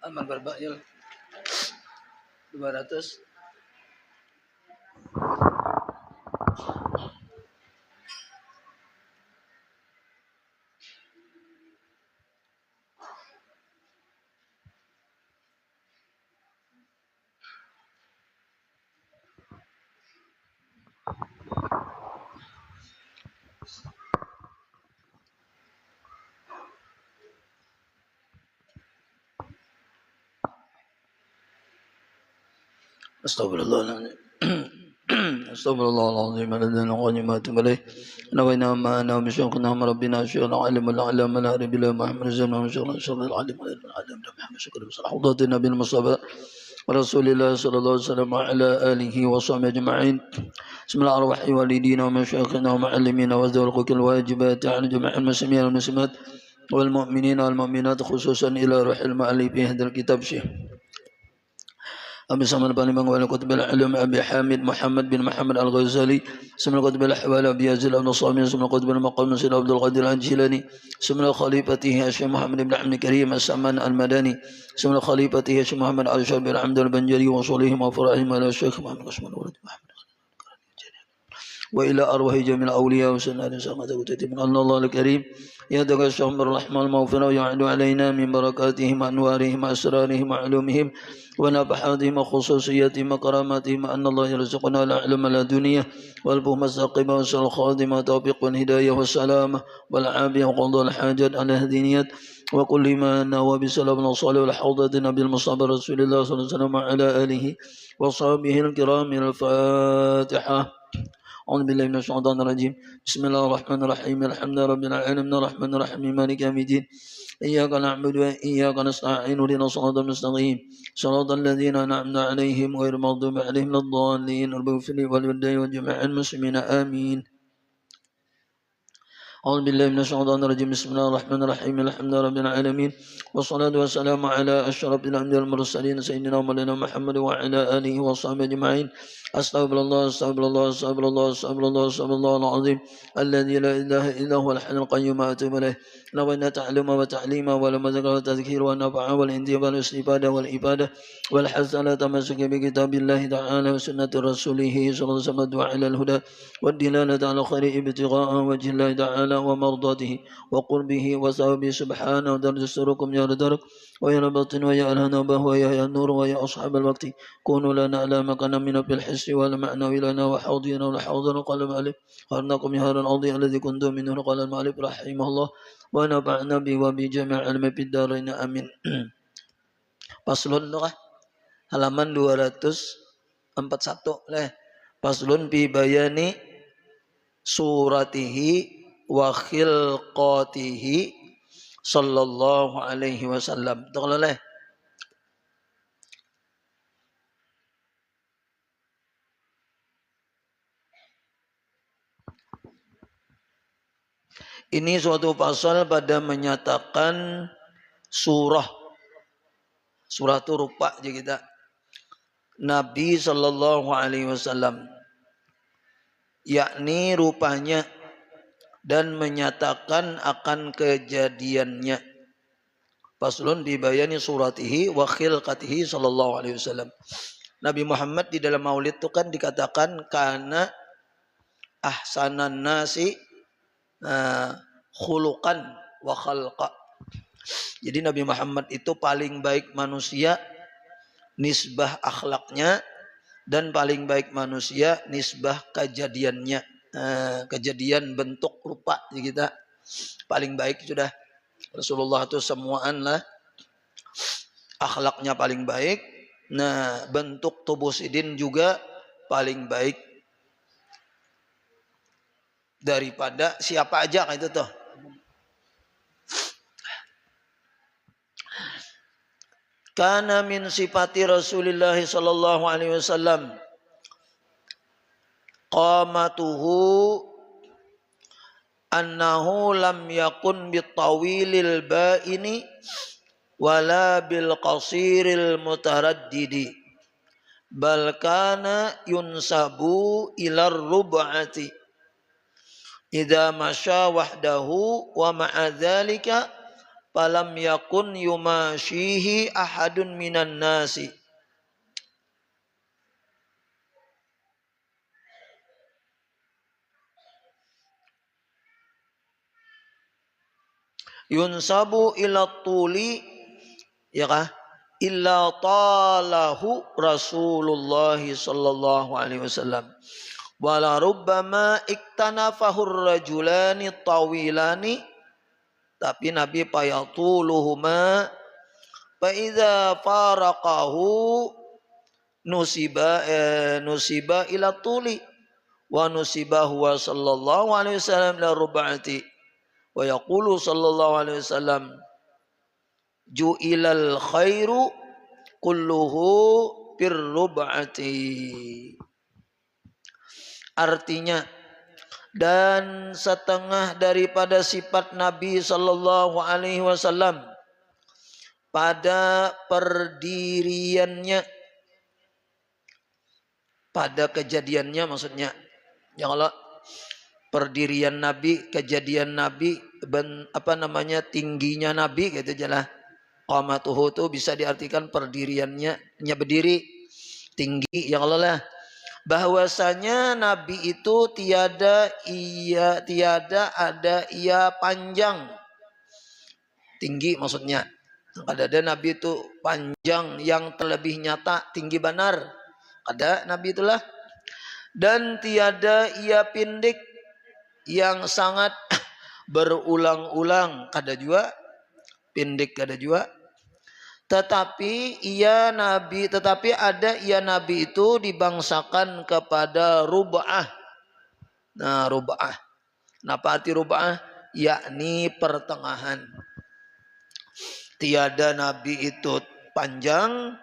Aman berbayal 200. Astagfirullahaladzim. Astagfirullahaladzim. Aladzina qanimatum alaih. Nawayna ma'ana misyakhna rabbina syu'ala alimul a'lam al-hari bila Muhammad zaman syu'ala syu'ala alim al-alim Muhammad syukur salahudati Nabi Mustafa Rasulillah sallallahu alaihi wasallam ala alihi wa sahbihi ajma'in. Bismillahirrahmanirrahim. Walidina wa masyakhna wa ma'allimina wa dzawqul wajibat ala jami'il muslimin wal muslimat wal mu'minina wal mu'minat khususan ila ruhil ma'alif hadal kitab syekh أبي سلمان بن مغوال كتب العلوم أبي حامد محمد بن محمد الغزالي سمع كتب الأحوال أبي يزيد بن صامي سمع كتب المقام سيد عبد القادر الجيلاني سمع خليفته الشيخ محمد بن عبد الكريم السمان المدني سمع خليفته الشيخ محمد عاشور بن عبد البنجري وصولهم وفرعهم على الشيخ محمد عثمان ولد محمد وإلى أرواح جميع الأولياء وسنة سمعت من الله الكريم يدعو الشهم بالرحمة المغفرة ويعد علينا من بركاتهم أنوارهم أسرارهم وعلومهم ونبحاتهم وخصوصياتهم وكراماتهم أن الله يرزقنا العلم الدنيا والفهم الساقب والسر الخادم والتوفيق والهداية والسلامة والعافية وقضاء الحاجات على الهدينيات وكل ما نهى بسلام الصالح والحوضة نبي المصطفى رسول الله صلى الله عليه وسلم وعلى آله وصحبه الكرام. الفاتحة. أعوذ بالله من الشيطان الرجيم. بسم الله الرحمن الرحيم. الحمد لله رب العالمين الرحمن الرحيم مالك يوم الدين إياك نعبد وإياك نستعين اهدنا الصراط المستقيم صراط الذين أنعمنا عليهم غير المغضوب عليهم ولا الضالين رب اغفر لي ولوالدي وجميع المسلمين آمين. أعوذ بالله من الشيطان الرجيم. بسم الله الرحمن الرحيم الحمد لله رب العالمين والصلاة والسلام على أشرف الأنبياء والمرسلين سيدنا ومولانا محمد وعلى آله وصحبه أجمعين. أستغفر الله أستغفر الله أستغفر الله أستغفر الله أستغفر الله العظيم الذي لا إله إلا هو الحي القيوم أتوب إليه. نوينا تعلم وتعليم ولما ذكر التذكير والنفع والانتفاع والاستفادة والإبادة والحث على تمسك بكتاب الله تعالى وسنة رسوله صلى الله عليه وسلم والدعاء إلى الهدى والدلالة على خير ابتغاء وجه الله تعالى ومرضاته وقربه وثوابه سبحانه ودرج سركم يا ردرك ويا الباطن ويا الهنبه ويا النور ويا أصحاب الوقت كونوا لنا على مكان من في الحس والمعنوي لنا وحوضنا وحوضنا قال المؤلف هرناكم يا هر الأرض الذي كنتم منه قال المؤلف رحمه الله ونفعنا به وبجميع علم في الدارين آمين. Paslon halaman 241 leh. Paslon bi bayani suratihi wa khilqatihi sallallahu alaihi wasallam. Tolong leh. Ini suatu pasal pada menyatakan surah itu rupa aja kita Nabi sallallahu alaihi wasallam, yakni rupanya dan menyatakan akan kejadiannya. Faslun dibayani suratihi wa khilqatihi sallallahu alaihi wasallam. Nabi Muhammad di dalam maulid itu kan dikatakan kana ahsanan nasi khuluqan wa khalqa. Jadi Nabi Muhammad itu paling baik manusia nisbah akhlaknya dan paling baik manusia nisbah kejadiannya. Kejadian bentuk rupa kita paling baik sudah. Rasulullah itu semuaan lah akhlaknya paling baik. Nah, bentuk tubuh sidin juga paling baik daripada siapa aja kayak itu tuh. Kana min sifati Rasulillah sallallahu alaihi wasallam. qamatuhu annahu lam yakun bitawilil baini wala bil qasiril mutaraddidi bal kana yunsabu ilar rub'ati idza masya wahdahu wa ma'a dzalika falam yakun yumashihi ahadun minan nasi. Yunsabu ila tuli, ya kah? Illa talahu Rasulullah sallallahu alaihi wasallam. Wala rubbama iktanafahur rajulani tawilani, tapi Nabi payatuluhuma fa idza faraqahu nusiba ila tuli wa nusiba huwa sallallahu alaihi wasallam la rub'ati wa yaqulu sallallahu alaihi wasallam ju'ilal khairu kulluhu birrub'ati. Artinya, dan setengah daripada sifat Nabi sallallahu alaihi wasallam pada perdiriannya, pada kejadiannya maksudnya. Ya Allah, perdirian Nabi, kejadian Nabi, tingginya Nabi gitu aja lah. Qamatuhu itu bisa diartikan perdiriannya, berdiri tinggi, ya Allah lah. Bahwasanya Nabi itu tiada ada ia panjang, tinggi maksudnya. Ada Nabi itu panjang yang terlebih nyata, tinggi benar. Ada Nabi itulah. Dan tiada ia pendek yang sangat berulang-ulang, kada juga pendek, kada juga. Tetapi ada ia Nabi itu dibangsakan kepada rub'ah. Nah, rub'ah. Napa arti rub'ah? Yakni pertengahan. Tiada Nabi itu panjang,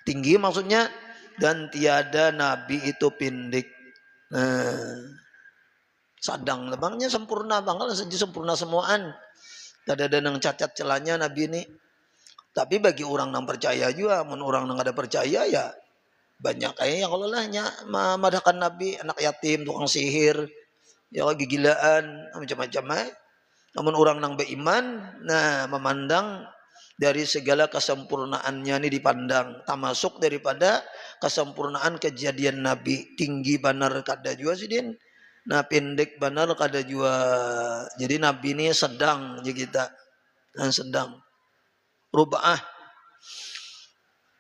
tinggi maksudnya, dan tiada Nabi itu pendek. Nah, sadang lebangnya sempurna banget, sempurna semuaan. Tidak ada yang cacat celahnya Nabi ini. Tapi bagi orang yang percaya juga, mun orang yang ada percaya ya banyak kayak yang kalau lahnya memadahkan Nabi, anak yatim, tukang sihir, ya gigilaan, macam-macam. Namun orang yang beriman, nah memandang dari segala kesempurnaannya ini dipandang, termasuk daripada kesempurnaan kejadian Nabi. Tinggi benar kada juga sih din, nah pendek benar kada juga. Jadi Nabi ini sedang je kita, nah, sedang rub'ah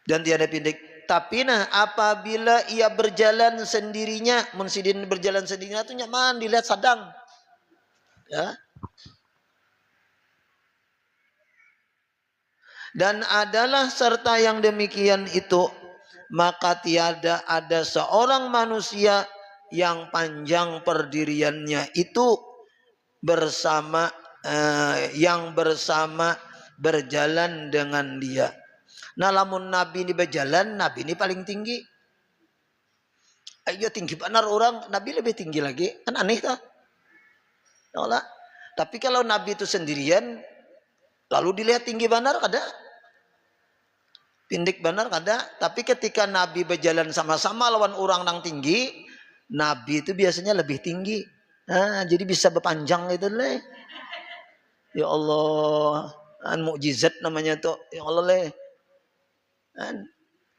dan tiada pendek. Tapi nah apabila ia berjalan sendirinya, munsidin berjalan sendirinya itu nyaman dilihat sedang, ya. Dan adalah serta yang demikian itu, maka tiada ada seorang manusia yang panjang perdiriannya itu bersama berjalan dengan dia. Nah lamun Nabi ini berjalan, Nabi ini paling tinggi. Ayo tinggi benar orang, Nabi lebih tinggi lagi. Kan aneh tak? Ya, tapi kalau Nabi itu sendirian, lalu dilihat tinggi benar kada? Pendek benar kada? Tapi ketika Nabi berjalan sama-sama lawan orang yang tinggi, Nabi itu biasanya lebih tinggi. Nah, jadi bisa berpanjang itu lah. Ya Allah, mukjizat namanya tuh. Ya Allah leh.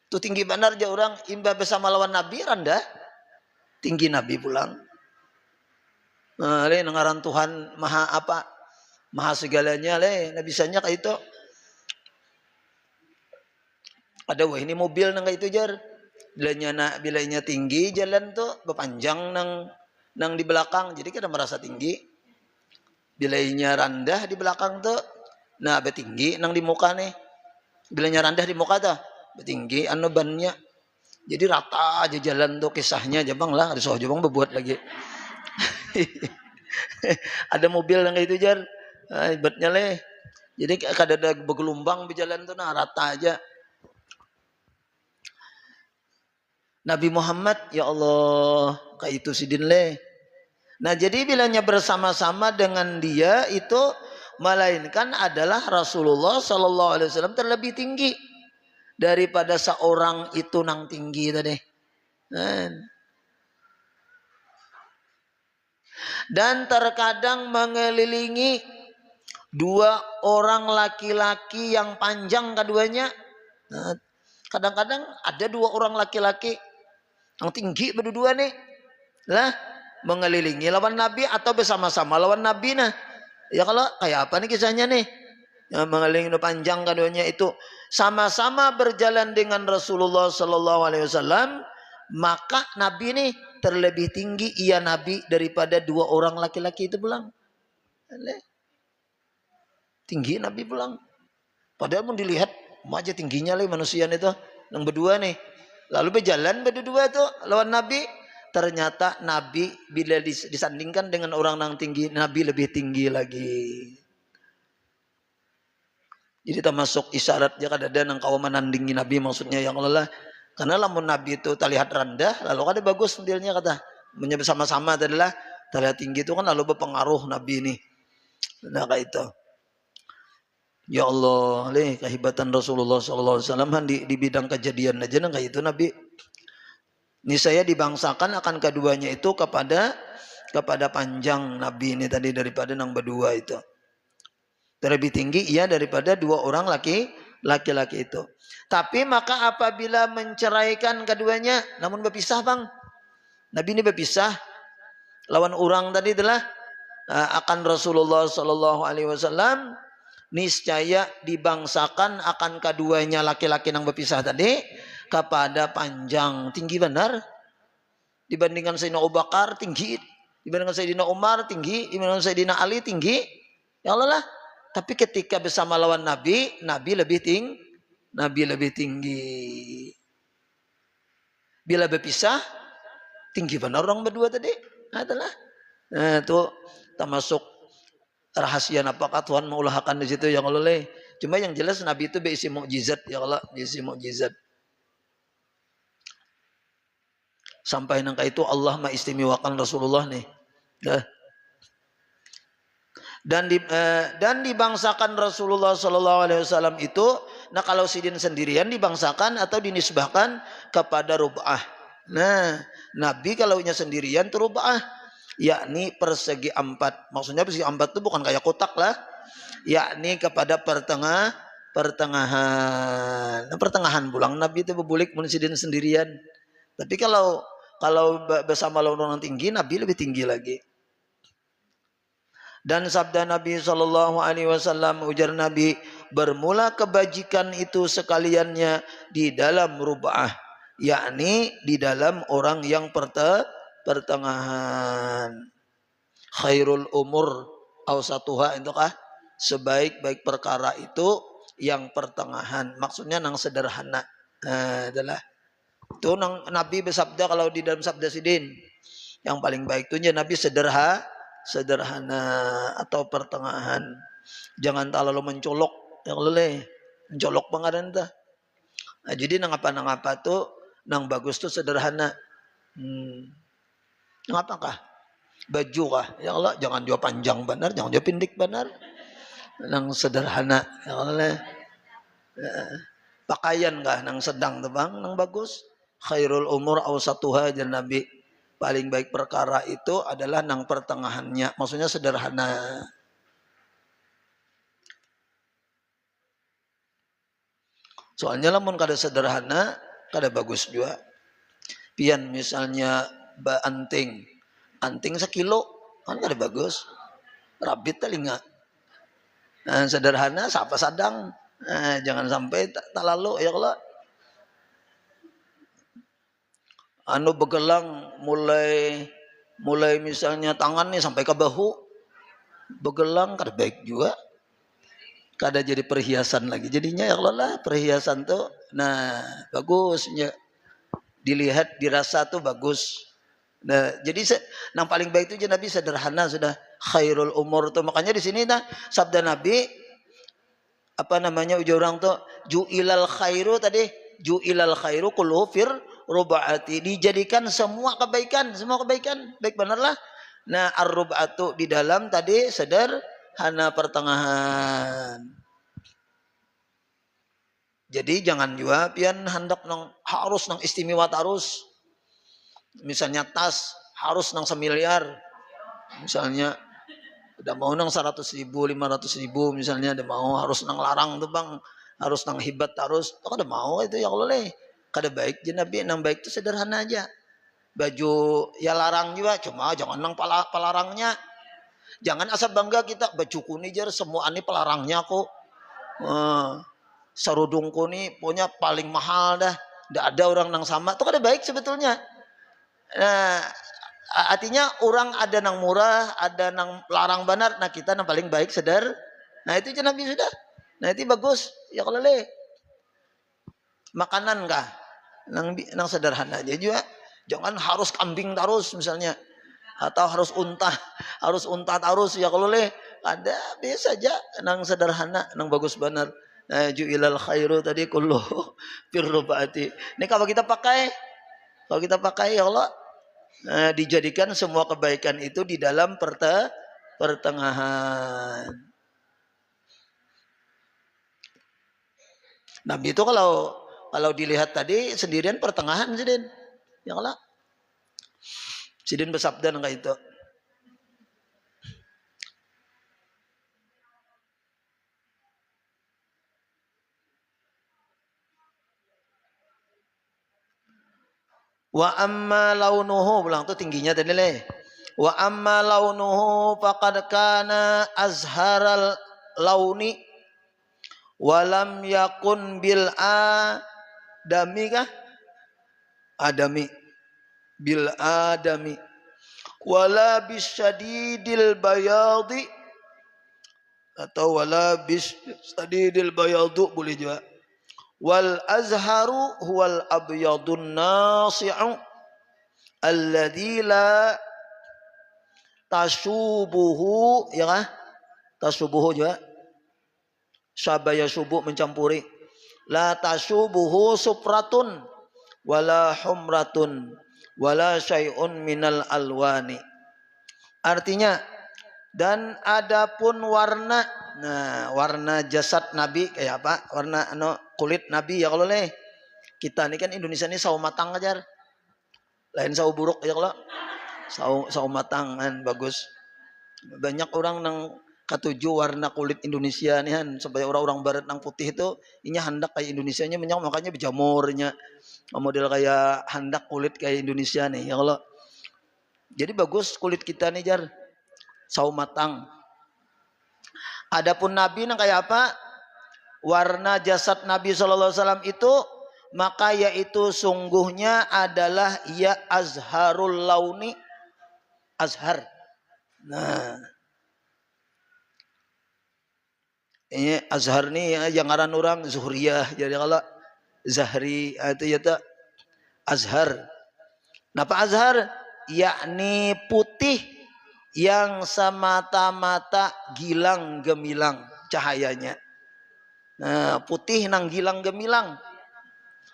Tuh tinggi benar aja orang imba bersama lawan Nabi rendah. Tinggi Nabi pulang. Nah, leh ngaran Tuhan maha apa? Maha segalanya leh. Nah bisanya kayak itu. Ada wah ini mobil nang kayak itu jar. Bilanya tinggi jalan tuh berpanjang nang di belakang. Jadi kita merasa tinggi. Bilanya rendah di belakang tuh, nah betinggi nang di muka nih. Bilanya rendah di muka tuh, betinggi anu bannya. Jadi rata aja jalan tuh kisahnya jabang lah. Ada soal jabang berbuat lagi. Ada mobil yang itu jar, hebatnya leh. Jadi kada ada bergelombang di jalan tuh, nah rata aja. Nabi Muhammad, ya Allah, kayak itu sidin le. Nah, jadi bilanya bersama-sama dengan dia itu melainkan adalah Rasulullah Sallallahu Alaihi Wasallam terlebih tinggi daripada seorang itu nang tinggi tadi. Dan terkadang mengelilingi dua orang laki-laki yang panjang keduanya. Kadang-kadang ada dua orang laki-laki yang tinggi berdua nih lah mengelilingi lawan Nabi atau bersama-sama lawan Nabi. Nah ya kalau kayak apa nih kisahnya nih, yang mengelilingi panjang keduanya itu sama-sama berjalan dengan Rasulullah Sallallahu Alaihi Wasallam, maka Nabi nih terlebih tinggi ia Nabi daripada dua orang laki-laki itu pulang. Tinggi Nabi pulang. Padahal mau dilihat aja tingginya lah manusia itu yang berdua nih. Lalu berjalan berdua tuh lawan Nabi. Ternyata Nabi bila disandingkan dengan orang yang tinggi, Nabi lebih tinggi lagi. Jadi termasuk isyarat ya kada ada nang kawa menandingi Nabi maksudnya yang Allah. Karena lamun Nabi itu terlihat rendah, lalu kada bagus sendirinya kata. Bersama-sama adalah terlihat tinggi itu kan lalu berpengaruh Nabi ini. Nah kayak itu. Ya Allah, kehebatan Rasulullah SAW di bidang kejadian aja nang kayak itu Nabi. Ini saya dibangsakan akan keduanya itu kepada panjang Nabi ini tadi daripada nang berdua itu. Terlebih tinggi ia daripada dua orang laki-laki itu. Tapi maka apabila menceraikan keduanya, namun berpisah bang. Nabi ini berpisah. Lawan orang tadi adalah akan Rasulullah SAW niscaya dibangsakan akan keduanya laki-laki yang berpisah tadi kepada panjang tinggi benar dibandingkan Sayyidina Abu Bakar tinggi, dibandingkan Sayyidina Umar tinggi, dibandingkan Sayyidina Ali tinggi. Ya Allah lah. Tapi ketika bersama lawan Nabi lebih tinggi. Nabi lebih tinggi. Bila berpisah tinggi benar orang berdua tadi. Adalah. Nah, itu termasuk rahasia apakah Tuhan mengulahkan di situ yang Allah. Cuma yang jelas Nabi itu berisi mukjizat ya Allah, berisi mukjizat. Sampai nangka itu Allah mengistimewakan Rasulullah nih. Dan dibangsakan Rasulullah Sallallahu Alaihi Wasallam itu, nah kalau sidin sendirian dibangsakan atau dinisbahkan kepada Rub'ah. Nah, Nabi kalaunya sendirian itu Rub'ah, yakni persegi empat. Maksudnya persegi empat itu bukan kayak kotak lah, yakni kepada pertengahan. Nah, pertengahan pulang Nabi itu berbulik sidin sendirian. Tapi kalau bersama orang tinggi, Nabi lebih tinggi lagi. Dan sabda Nabi Sallallahu Alaihi Wasallam, ujar Nabi, bermula kebajikan itu sekaliannya di dalam Rub'ah, yakni di dalam orang yang pertengahan. Khairul umur awsatuha itu kah? Sebaik-baik perkara itu yang pertengahan. Maksudnya nang sederhana. Adalah itu nang Nabi bersabda kalau di dalam sabda sidin yang paling baik itu Nabi sederhana atau pertengahan. Jangan terlalu mencolok yang leleh. Mencolok banget entah. Nah, jadi nang apa tuh nang bagus tuh sederhana. Nang apakah? Baju kah? Ya Allah, jangan jauh panjang benar, jangan jauh pendek benar. Nang sederhana ya Allah. Pakaian kah nang sedang tuh bang, nang bagus. Khairul umur awsatuha jan Nabi. Paling baik perkara itu adalah nang pertengahannya. Maksudnya sederhana. Soalnya lamun kada sederhana, kada bagus juga. Pian misalnya anting 1 kilo, kan kada bagus. Rabit telinga. Nah, sederhana, siapa sadang. Nah, jangan sampai tak lalu ya Allah. Begelang mulai misalnya tangan nih sampai ke bahu, begelang kada baik juga, kada jadi perhiasan lagi jadinya ya Allah lah perhiasan tuh. Nah bagusnya dilihat dirasa tuh bagus. Nah jadi yang paling baik itu Nabi sederhana sudah. Khairul umur tuh makanya di sini nah sabda Nabi apa namanya ujar orang tuh ju'ilal khairu tadi, ju'ilal khairu kullu rubaati, dijadikan semua kebaikan baik benarlah. Nah ar-rubaatu di dalam tadi sederhana pertengahan. Jadi jangan juga pian hendak nang harus nang istimewa terus. Misalnya tas harus nang 1 miliar. Misalnya udah mau nang 100.000, 500.000 misalnya udah mau harus nang larang tuh bang, harus nang hibat terus. Tuh kada mau itu ya Allah leh. Kada baik je Nabi, nang baik itu sederhana aja. Baju ya larang juga, cuma jangan nang pelarangnya. Jangan asa bangga kita baju kuni jar semua ini pelarangnya kok. Sarudungku nih punya paling mahal dah. Tidak ada orang nang sama. Itu kada baik sebetulnya. Nah, artinya orang ada nang murah, ada nang larang benar. Nah kita nang paling baik Nah itu je Nabi sudah. Nah itu bagus. Ya kalau le makanan kah? Nang sederhana aja juga. Jangan harus kambing terus misalnya. Atau harus unta terus. Ya kalau le ada biasa aja nang sederhana, nang bagus benar. Ju'ilal khairu tadi kullu firrubaati. Ini kalau kita pakai ya Allah, dijadikan semua kebaikan itu di dalam pertengahan. Nabi itu kalau dilihat tadi sendirian pertengahan sidin. Ya Allah. Sidin bersabda nggak itu. Wa amma launuhu, bilang tuh tingginya tadi leh. Wa amma launuhu faqad kana azharal launi walam yakun bil adami kah? Adami bil adami wala bisyadidil bayadi atau wala bisyadidil bayadu boleh juga. Wal azharu huwal abyadun nasi'u alladzi la tashubuhu, ya kah? Tashubuhu juga. Syabaya subuh mencampuri. La tashubuhu sufratun wala humratun wala syai'un minal alwani. Artinya, dan adapun warna, nah warna jasad Nabi kayak apa? Warna kulit Nabi ya kalau leh. Kita ini kan Indonesia ini sawo matang aja. Lain sawo buruk ya kalau. Sawo matang kan bagus. Banyak orang nang katuju warna kulit Indonesia nih kan, supaya orang-orang barat nang putih itu ini hendak kayak Indonesia nya makanya berjamurnya model kayak hendak kulit kayak Indonesia nih ya kalau. Jadi bagus kulit kita nih jar. Sawo matang. Adapun Nabi nang kayak apa? Warna jasad Nabi SAW itu maka yaitu sungguhnya adalah ya azharul launi, azhar. Nah, ini azhar nih ya, yang ngaran orang Zuhriyah. Jadi kalau Zahri itu ya tak azhar. Napa azhar? Yakni putih yang semata-mata gilang gemilang cahayanya. Nah, putih nang gilang gemilang.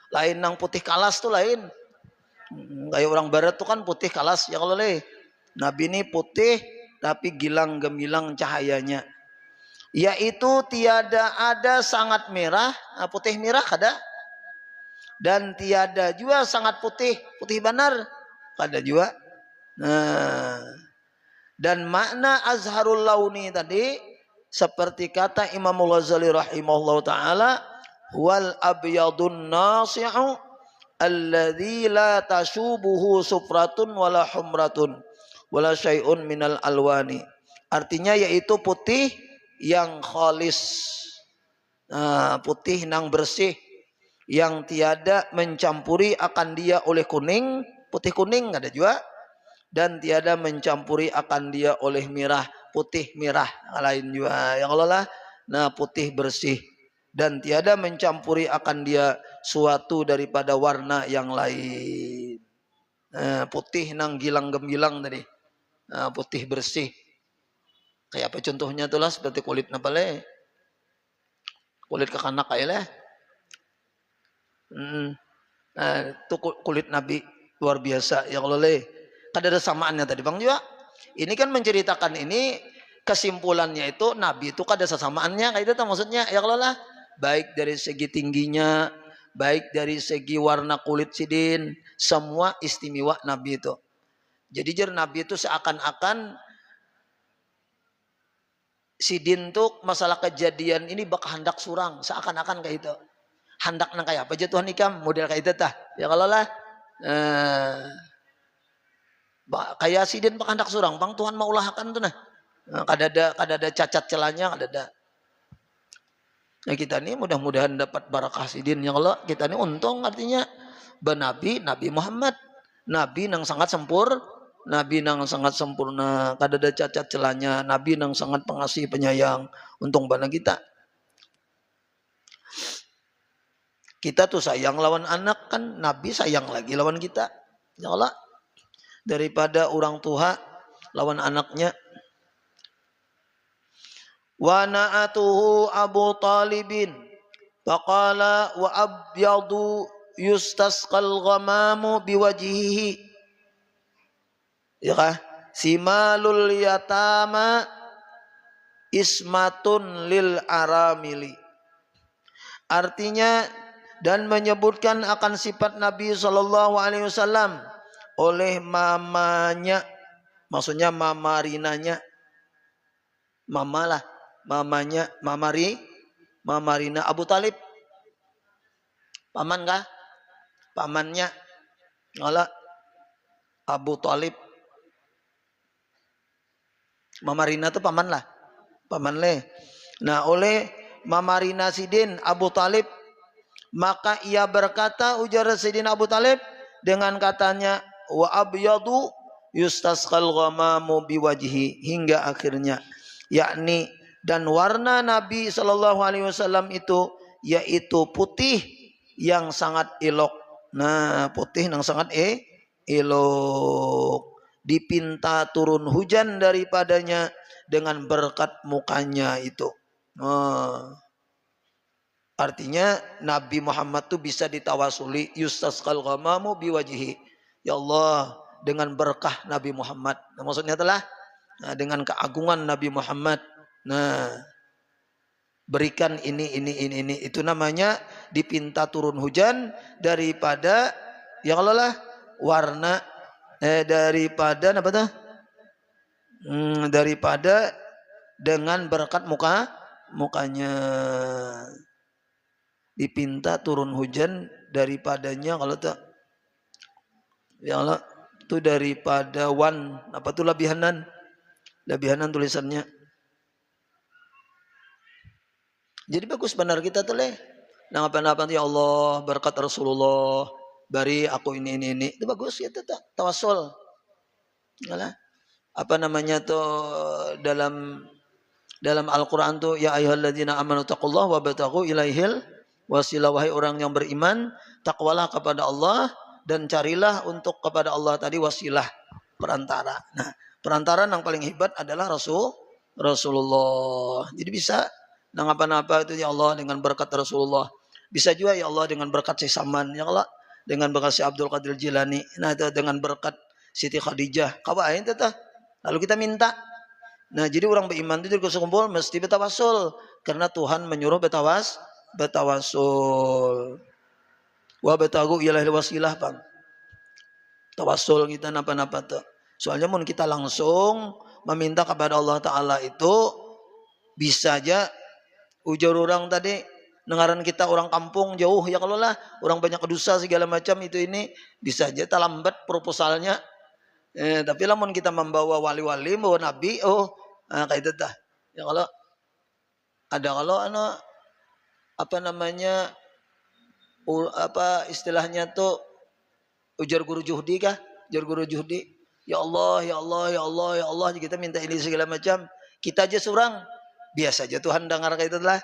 Lain nang putih kalas tuh lain. Kayak orang barat tuh kan putih kalas ya kalau leh. Nabi ini putih tapi gilang gemilang cahayanya. Yaitu tiada ada sangat merah, putih merah kada. Dan tiada juga sangat putih benar kada juga. Nah, dan makna azharul launi tadi seperti kata Imam Al-Ghazali rahimahullah taala, wal abyadun nasi'u alladzi la tashubuhu sufratun wala humratun wala syai'un minal alwani. Artinya yaitu putih yang khalis, putih nang bersih, yang tiada mencampuri akan dia oleh kuning, putih kuning ada juga, dan tiada mencampuri akan dia oleh merah, putih merah lain juga yang Allah lah. Nah putih bersih dan tiada mencampuri akan dia suatu daripada warna yang lain. Putih nang gilang gemilang tadi, putih bersih. Kayak apa contohnya tuh lah, seperti kulit napale, kulit kekanak kayak lah. Nah, itu kulit Nabi luar biasa ya Allah le. Kada ada samaannya tadi Bang juga. Ini kan menceritakan ini kesimpulannya itu Nabi itu kada sesamaannya kayak itu maksudnya ya Allah lah. Baik dari segi tingginya, baik dari segi warna kulit sidin, semua istimewa Nabi itu. Jadi jar Nabi itu seakan-akan sidin tuh masalah kejadian ini bak hendak surang, seakan-akan kayak itu. Hendak nang kayak apa jatuhan ikam model kayak itu tah. Ya kalau lah kayak sidin bak hendak surang, bang Tuhan mau ulahkan tuh nah. Kada ada cacat celahnya, kada ada. Nah kita ini mudah-mudahan dapat barakah sidin yang Allah kita ini untung artinya benabi Nabi Muhammad Nabi nang sangat Nabi nang sangat sempurna kada ada cacat celahnya Nabi nang sangat pengasih penyayang untung bana kita tuh sayang lawan anak kan Nabi sayang lagi lawan kita ya Allah daripada orang tua lawan anaknya. Wa na'atuhu Abu Talibin faqala wa abyadu yustasqal ghamamu biwajhihi ya kah simalul yatama ismatun lil aramili artinya dan menyebutkan akan sifat Nabi sallallahu alaihi wasallam oleh mamanya maksudnya mama Rinanya mamalah mamanya Mama Rina Abu Talib paman kah pamannya ngolah Abu Talib Mama Rina tuh paman lah paman le nah oleh Mama Rina sidin Abu Talib maka ia berkata ujar sidin Abu Talib dengan katanya wa abyadu yustasqal ghamamu biwajhi hingga akhirnya yakni dan warna Nabi Shallallahu Alaihi Wasallam itu yaitu putih yang sangat elok. Nah putih yang sangat elok dipinta turun hujan daripadanya dengan berkat mukanya itu. Artinya Nabi Muhammad tuh bisa ditawasuli yustasqal ghamamu biwajhi ya Allah dengan berkah Nabi Muhammad. Nah, maksudnya adalah dengan keagungan Nabi Muhammad. Nah, berikan ini itu namanya dipinta turun hujan daripada ya Allah lah warna daripada apa tuh? Daripada dengan berkat mukanya dipinta turun hujan daripadanya kalau tuh ya Allah itu daripada apa tuh labihanan tulisannya. Jadi bagus benar kita tuh leh. Nah apa-apa ya Allah berkat Rasulullah bari aku ini itu bagus ya tuh tawasul. Yalah. Apa namanya tuh dalam Al-Qur'an tuh ya ayyuhalladzina amanu taqullaha wa bataghu ilaihil wasilah wahai orang yang beriman takwalah kepada Allah dan carilah untuk kepada Allah tadi wasilah perantara. Nah, perantara yang paling hebat adalah Rasulullah. Jadi bisa nang apa-apa itu ya Allah dengan berkat Rasulullah. Bisa juga ya Allah dengan berkat si Saman ya Allah dengan berkat si Abdul Qadir Jilani. Nah itu dengan berkat Siti Khadijah. Kawain itu tah. Lalu kita minta. Nah jadi orang beriman itu kumpul mesti bertawasul karena Tuhan menyuruh bertawasul. Wa batagu ilahil wasilah bang. Tawasul kita napa-napa tuh. Soalnya mun kita langsung meminta kepada Allah Ta'ala itu bisa aja ujar orang tadi dengaran kita orang kampung jauh ya kalau lah orang banyak dosa segala macam itu ini bisa aja terlambat proposalnya tapi lamun kita membawa wali-wali membawa nabi kayak itu dah ya kalau apa namanya apa istilahnya tuh ujar guru juhdi kah ujar guru juhdi ya Allah ya Allah ya Allah ya Allah kita minta ini segala macam kita aja surang biasa aja Tuhan dengar kayak itu lah.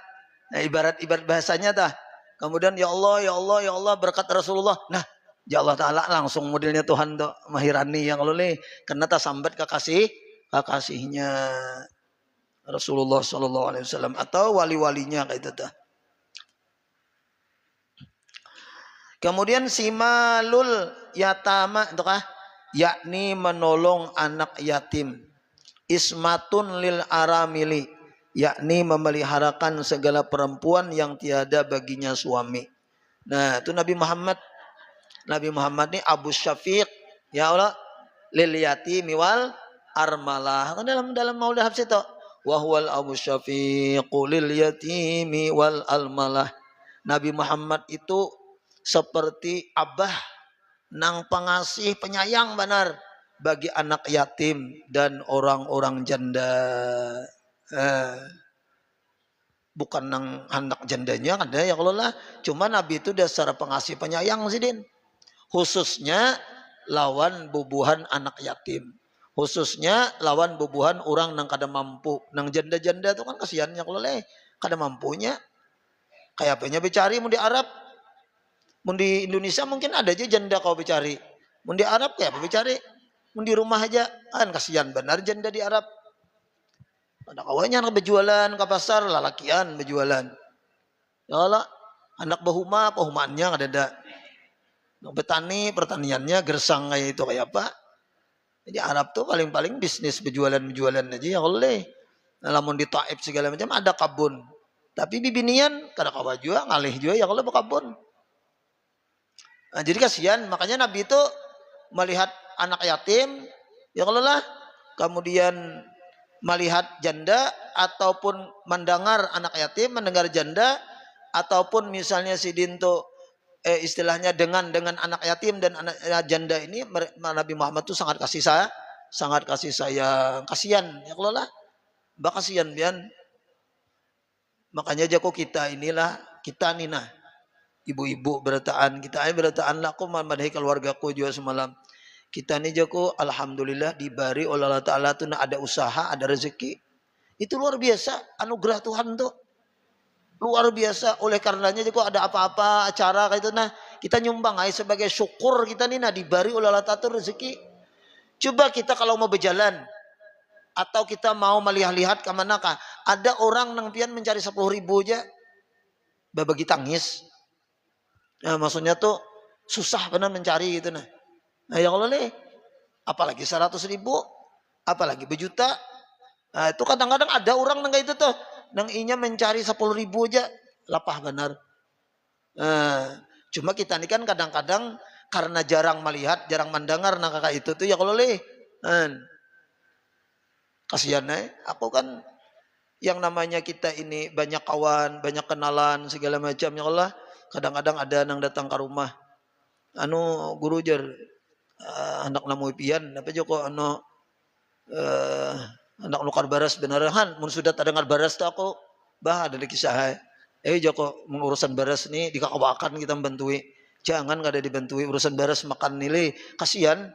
Nah, ibarat bahasanya tah. Kemudian ya Allah ya Allah ya Allah berkat Rasulullah. Nah, ya Allah Taala langsung modelnya Tuhan tuh mahirani yang lo nih karena tak sambat kekasihnya Rasulullah Sallallahu Alaihi Wasallam atau wali-walinya kayak itu tah. Kemudian simalul yatama itu kah? Yakni menolong anak yatim. Ismatun lil aramili, yakni memeliharakan segala perempuan yang tiada baginya suami. Nah, itu Nabi Muhammad. Nabi Muhammad ini Abu Syafiq, ya Allah, lil yatimi wal armalah. Kan dalam Maulid Habs itu, wa huwal Abu Syafiq lil yatimi wal almalah. Nabi Muhammad itu seperti abah nang pengasih penyayang benar bagi anak yatim dan orang-orang janda. Bukan nang anak jandanya kan ya kalau lah, cuma Nabi itu dasar pengasih penyayang sih din, khususnya lawan bubuhan anak yatim, khususnya lawan bubuhan orang nang kada mampu, nang janda-janda itu kan kasihannya kalau leh kada mampunya, kayak apanya becari mau di Arab, mau di Indonesia mungkin ada aja janda kau becari, mau di Arab kayak apa becari, mau di rumah aja kan kasihan benar janda di Arab. Ada kawannya anak berjualan ke pasar, lalakian berjualan. Ya Allah, anak bahuma, pahumaannya ada. Petani, pertaniannya gersang kayak itu kayak apa? Jadi Arab tuh paling-paling bisnis berjualan aja ya Allah. Namun di Taif segala macam ada kabun. Tapi bibinian kada kawa juga ngalih juga ya Allah berkabun. Nah, jadi kasihan, makanya Nabi itu melihat anak yatim, ya Allah lah, kemudian melihat janda ataupun mendengar anak yatim, mendengar janda ataupun misalnya si Dinto istilahnya dengan anak yatim dan anak janda ini, Nabi Muhammad itu sangat kasih sayang, kasihan ya Allah lah, kasihan bian. Makanya jago kita inilah kita nih nah ibu-ibu berataan kita berataan lah aku memadahi keluargaku juga semalam. Kita nih Joko, alhamdulillah diberi oleh Allah Ta'ala tuh ada usaha, ada rezeki. Itu luar biasa, anugerah Tuhan tuh. Luar biasa, oleh karenanya Joko ada apa-apa acara kayak itu, nah kita nyumbang aja sebagai syukur kita nih, nah diberi oleh Allah Ta'ala rezeki. Coba kita kalau mau berjalan, atau kita mau melihat-lihat ke manakah, ada orang nang pian mencari 10.000 aja, bagi tangis. Nah maksudnya tuh susah benar mencari gitu nah. Nah ya Allah nih, apalagi 100.000, apalagi berjuta. Nah itu kadang-kadang ada orang nang itu tuh, nang inya mencari 10.000 aja, lapah benar. Nah, cuma kita ini kan kadang-kadang karena jarang melihat, jarang mendengar nang kakak itu tuh ya kalau leh, kasihan aku kan yang namanya kita ini banyak kawan, banyak kenalan segala macam ya Allah. Kadang-kadang ada nang datang ke rumah, guru jar. Anak namu pian apa joko anak nukar baras beneran mun sudah tak dengar baras tuh aku bah ada kisah joko mengurusan baras nih dikakawakan kita membantui, jangan gak ada dibantui urusan baras makan nilai kasihan.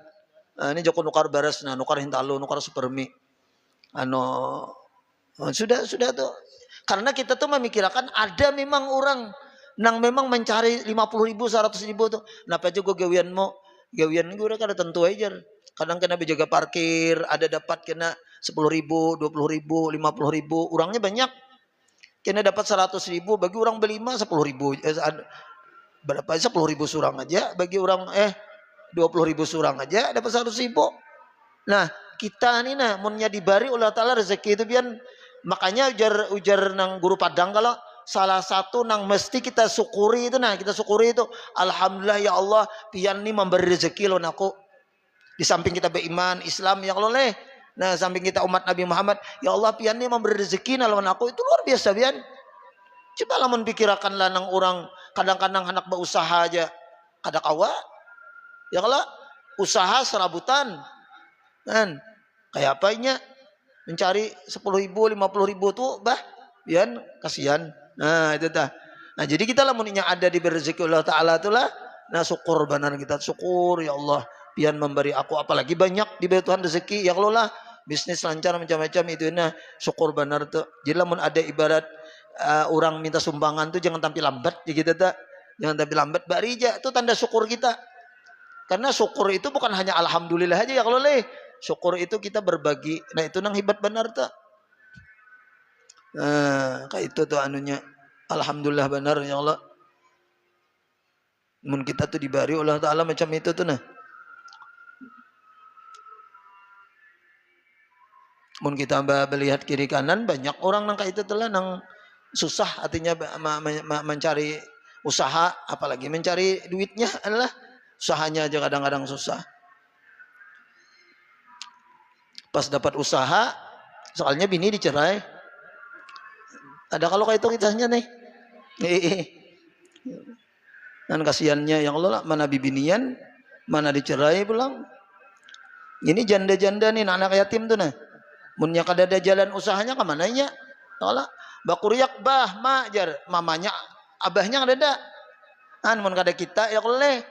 Ini joko nukar baras nah nukar hintalo nukar supermi sudah tuh karena kita tuh memikirkan ada memang orang nang memang mencari 50.000 100.000 tuh napa juga gawian gue kada tentu aja. Kadang kena jaga parkir, ada dapat kena 10.000, 20.000, 50.000, orangnya banyak. Kena dapat 100.000, bagi orang berlima 10.000. Berapa 10.000 surang aja, bagi orang 20.000 surang aja dapat 100.000. Nah kita nih nah, munnya dibari oleh Ta'ala rezeki itu biar makanya ujar nang guru Padang kalau salah satu nang mesti kita syukuri itu nah kita syukuri itu alhamdulillah ya Allah pian nih memberi rezeki lo naku di samping kita beriman Islam ya Allah leh nah samping kita umat Nabi Muhammad ya Allah pian nih memberi rezeki nalon aku itu luar biasa pian. Coba lah pikirakan lah nang orang kadang-kadang anak berusaha aja kada kawa ya kalau usaha serabutan kan kayak apanya mencari 10.000 50.000 tuh bah pian kasihan. Nah itu dah. Nah jadi kita lah muninya ada di rezeki Allah Ta'ala itulah. Nah syukur benar kita. Syukur ya Allah. Pian memberi aku apalagi banyak diberi Tuhan rezeki. Ya Allah lah. Bisnis lancar macam-macam itu. Nah syukur benar tuh. Jadi lah mun ada ibarat orang minta sumbangan tuh jangan tampil lambat. Ya kita tak. Jangan tampil lambat. Barija itu tanda syukur kita. Karena syukur itu bukan hanya alhamdulillah aja ya kalau leh. Syukur itu kita berbagi. Nah itu nang hebat benar tuh. Nah, kayak itu tuh anunya. Alhamdulillah benar ya Allah. Mun kita tuh dibari Allah Ta'ala macam itu tuh nah. Mun kita melihat kiri kanan banyak orang nang itu telah nang susah artinya mencari usaha apalagi mencari duitnya adalah usahanya aja kadang-kadang susah. Pas dapat usaha soalnya bini dicerai. Ada kalau kayak itu kisahnya nih. Dan kasihannya yang Allah mana bibinian, mana dicerai pulang. Ini janda-janda nih anak yatim tuh nah. Munnya kada ada jalan usahanya ke mananya? Allah bakuriak bah majar mamanya abahnya kada ada. Mun kada kita ya koleh.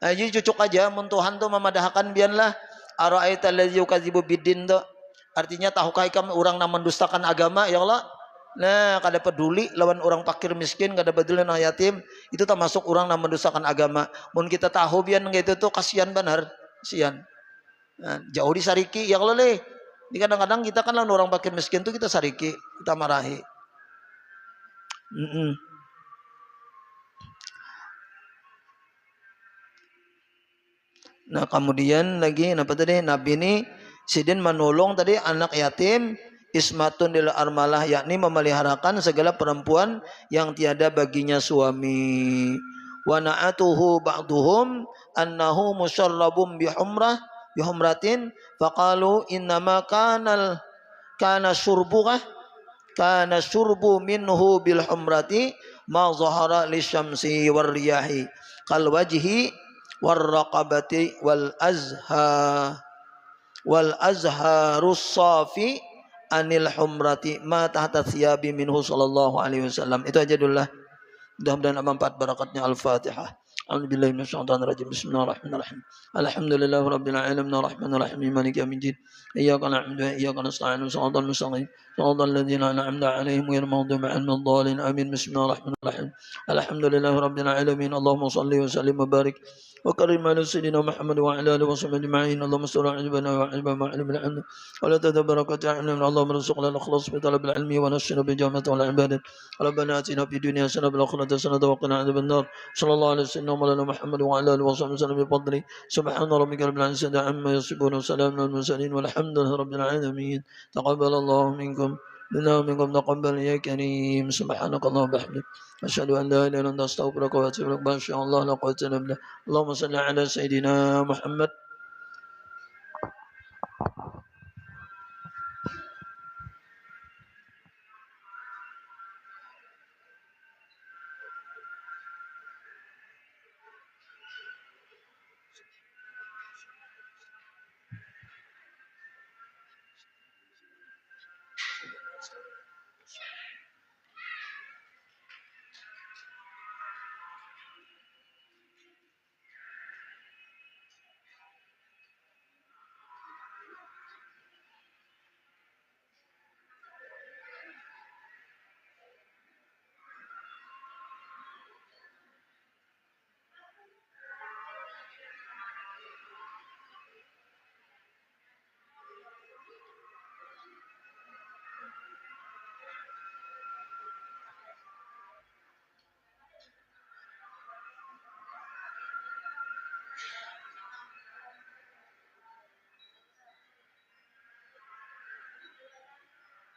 Jadi cucuk aja mun Tuhan tuh memadahkan bianlah ara'aita allazi yukadzibu biddin tuh. Artinya tahukah ikam orang yang mendustakan agama ya Allah. Nah, kada peduli lawan orang fakir miskin, kada peduli anak yatim, itu termasuk orang yang mendustakan agama. Mun kita tahu bian gitu tuh kasihan benar, kasihan. Nah, jauh disariki ya Allah leh. Ini kadang-kadang kita kan lawan orang fakir miskin tuh kita sariki, kita marahi. Nah kemudian lagi apa tadi Nabi ini sidin menolong tadi anak yatim ismatun lil armalah yakni memeliharakan segala perempuan yang tiada baginya suami. Wa na'atuhu ba'duhum annahu musyarrabun bihumratin faqalu innama kana syurbu minhu bil humrati ma zahara lisyamsi warriyahi kal wajhi warraqabati wal azharus safi anil humrati ma tahta thiyabi minhu sallallahu alaihi wasallam. Itu aja dulu lah. Mudah-mudahan bermanfaat barakatnya Al-Fatihah. A'udzubillahi minasyaitonir rajim. Bismillahirrahmanirrahim. Alhamdulillahi rabbil alamin arrahmanir rahim maliki yaumiddin. Iyyaka na'budu wa iyyaka nasta'in. Shiratal mustaqim. Shiratal ladzina an'amta 'alaihim ghairil maghdubi 'alaihim waladdallin. Amin. Bismillahirrahmanirrahim. Alhamdulillahi rabbil alamin. Allahumma shalli wa sallim wa barik وكرم على سيدنا محمد وعلى اله وصحبه اجمعين. اللهم استر عيوبنا وعيب ما علمنا عنه ولا تدبر علمنا. اللهم ارزقنا الاخلاص في طلب العلم ونشر بجامعه والعباده. ربنا اتنا في الدنيا حسنه وفي الاخره حسنه وقنا عذاب النار. صلى الله على سيدنا مولانا محمد وعلى اله وصحبه وسلم بفضله. سبحان ربك رب العزه عما يصفون وسلام على المرسلين والحمد لله رب العالمين. تقبل الله منكم تقبل يا كريم. سبحانك اللهم وبحمدك أشهد أن لا إله إلا أنت أستغفرك وأتوب إليك. ما شاء الله لا قوة إلا بالله. اللهم صل على سيدنا محمد